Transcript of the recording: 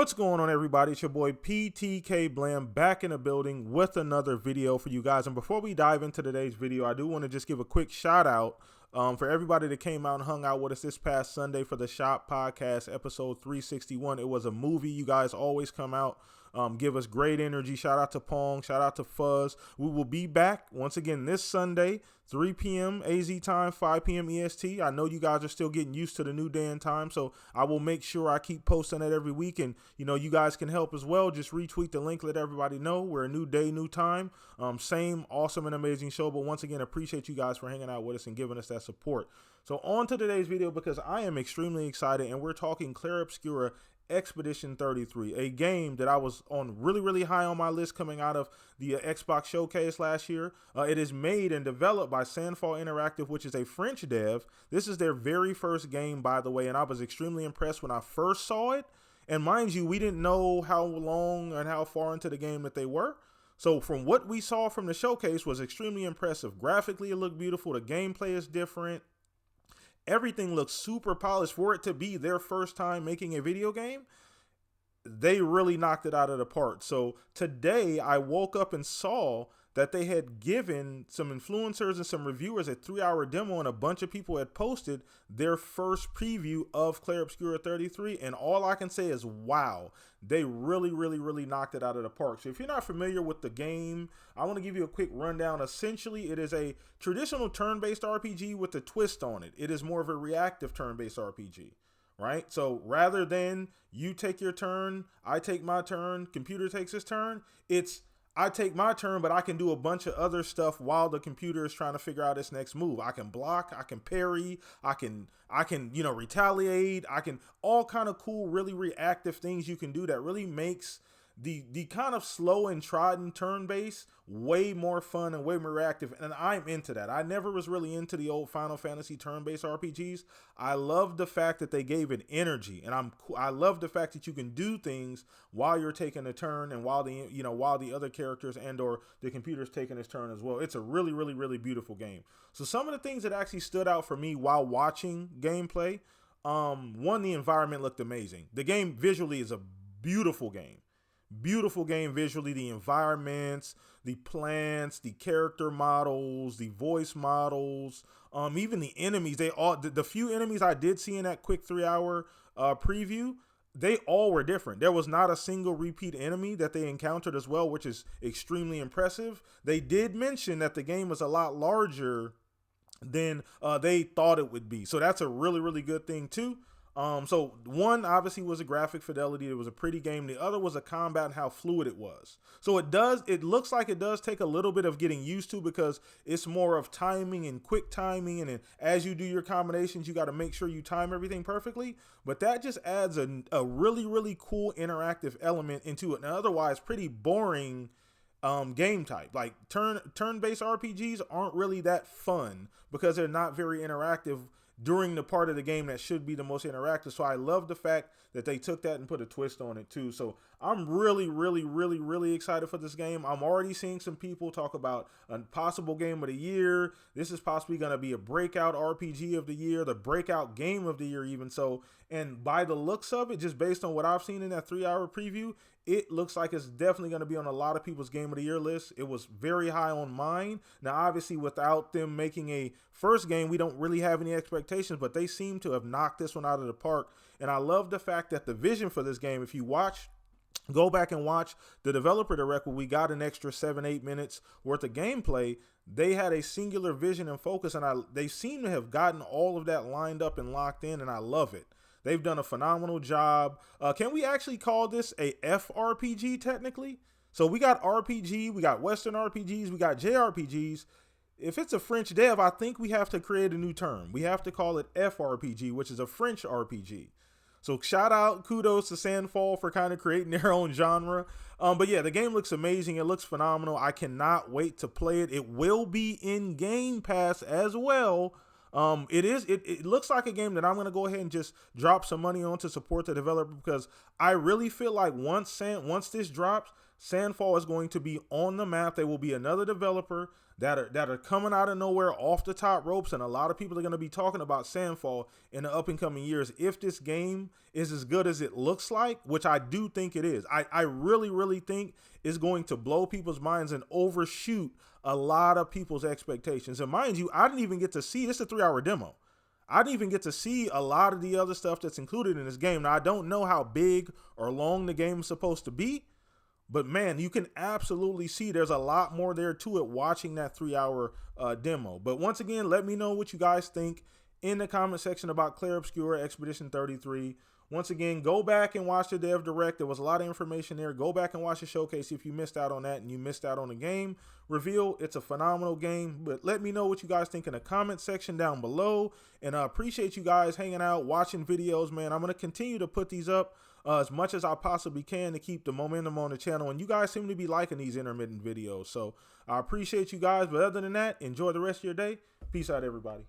What's going on, everybody? It's your boy PTK Blam back in the building with another video for you guys. And before we dive into today's video, I do want to just give a quick shout out for everybody that came out and hung out with us this past Sunday for the Shop Podcast episode 361. It was a movie. You guys always come out, give us great energy. Shout out to Pong. Shout out to Fuzz. We will be back once again this Sunday, 3 p.m. AZ time, 5 p.m. EST. I know you guys are still getting used to the new day and time, so I will make sure I keep posting that every week. And, you know, you guys can help as well. Just retweet the link, let everybody know. We're a new day, new time. Same awesome and amazing show. But once again, appreciate you guys for hanging out with us and giving us that support. So on to today's video, because I am extremely excited, and we're talking Clair Obscura Expedition 33, a game that I was on really high on my list coming out of the Xbox Showcase last year. It is made and developed by Sandfall Interactive, which is a French dev. This is their very first game, by the way, and I was extremely impressed when I first saw it. And mind you, we didn't know how long and how far into the game that they were. So from what we saw from the showcase was extremely impressive. Graphically, it looked beautiful. The gameplay is different. Everything looks super polished for it to be their first time making a video game. They really knocked it out of the park. So today I woke up and saw that they had given some influencers and some reviewers a 3-hour demo, and a bunch of people had posted their first preview of Clair Obscura 33. And all I can say is, wow, they really knocked it out of the park. So if you're not familiar with the game, I want to give you a quick rundown. Essentially, it is a traditional turn-based RPG with a twist on it. It is more of a reactive turn-based RPG. Right? So rather than you take your turn, I take my turn, computer takes his turn, it's I take my turn, but I can do a bunch of other stuff while the computer is trying to figure out its next move. I can block, I can parry, I can, retaliate. I can all kind of cool, really reactive things you can do that really makes the kind of slow and trodden turn base way more fun and way more reactive, and I'm into that. I never was really into the old Final Fantasy turn-based RPGs. I love the fact that they gave it energy, and I love the fact that you can do things while you're taking a turn and while the other characters and or the computer's taking his turn as well. It's a really beautiful game. So some of the things that actually stood out for me while watching gameplay, one, the environment looked amazing. The game visually is a beautiful game. Beautiful game visually, the environments, the plants, the character models, the voice models, even the enemies. The few enemies I did see in that quick 3-hour preview, they all were different. There was not a single repeat enemy that they encountered as well, which is extremely impressive. They did mention that the game was a lot larger than they thought it would be. So that's a really good thing too. So one obviously was a graphic fidelity. It was a pretty game. The other was a combat and how fluid it was. So it looks like it does take a little bit of getting used to, because it's more of timing and quick timing. And then as you do your combinations, you got to make sure you time everything perfectly. But that just adds a really cool interactive element into an otherwise pretty boring game type. Like turn-based RPGs aren't really that fun because they're not very interactive during the part of the game that should be the most interactive. So I love the fact that they took that and put a twist on it too. So I'm really excited for this game. I'm already seeing some people talk about a possible game of the year. This is possibly going to be a breakout RPG of the year, the breakout game of the year even. So, and by the looks of it, just based on what I've seen in that 3-hour preview, it looks like it's definitely going to be on a lot of people's game of the year list. It was very high on mine. Now, obviously, without them making a first game, we don't really have any expectations, but they seem to have knocked this one out of the park. And I love the fact that the vision for this game, if you go back and watch the developer direct where we got an extra 7-8 minutes worth of gameplay, they had a singular vision and focus, and they seem to have gotten all of that lined up and locked in, and I love it. They've done a phenomenal job. Can we actually call this a FRPG technically? So we got RPG, we got Western RPGs, we got JRPGs. If it's a French dev, I think we have to create a new term. We have to call it FRPG, which is a French RPG. So shout out, kudos to Sandfall for kind of creating their own genre. But yeah, the game looks amazing. It looks phenomenal. I cannot wait to play it. It will be in Game Pass as well. It looks like a game that I'm going to go ahead and just drop some money on to support the developer, because I really feel like once this drops, Sandfall is going to be on the map. There will be another developer that are coming out of nowhere off the top ropes, and a lot of people are going to be talking about Sandfall in the up and coming years if this game is as good as it looks like, which I do think it is. I really think it's going to blow people's minds and overshoot a lot of people's expectations. And mind you, I didn't even get to see, this is a 3-hour demo. I didn't even get to see a lot of the other stuff that's included in this game. Now, I don't know how big or long the game is supposed to be, but man, you can absolutely see there's a lot more there to it watching that 3-hour demo. But once again, let me know what you guys think in the comment section about Clair Obscur Expedition 33. Once again, go back and watch the Dev Direct. There was a lot of information there. Go back and watch the showcase if you missed out on that and you missed out on the game reveal. It's a phenomenal game, but let me know what you guys think in the comment section down below. And I appreciate you guys hanging out, watching videos, man. I'm going to continue to put these up as much as I possibly can to keep the momentum on the channel. And you guys seem to be liking these intermittent videos. So I appreciate you guys. But other than that, enjoy the rest of your day. Peace out, everybody.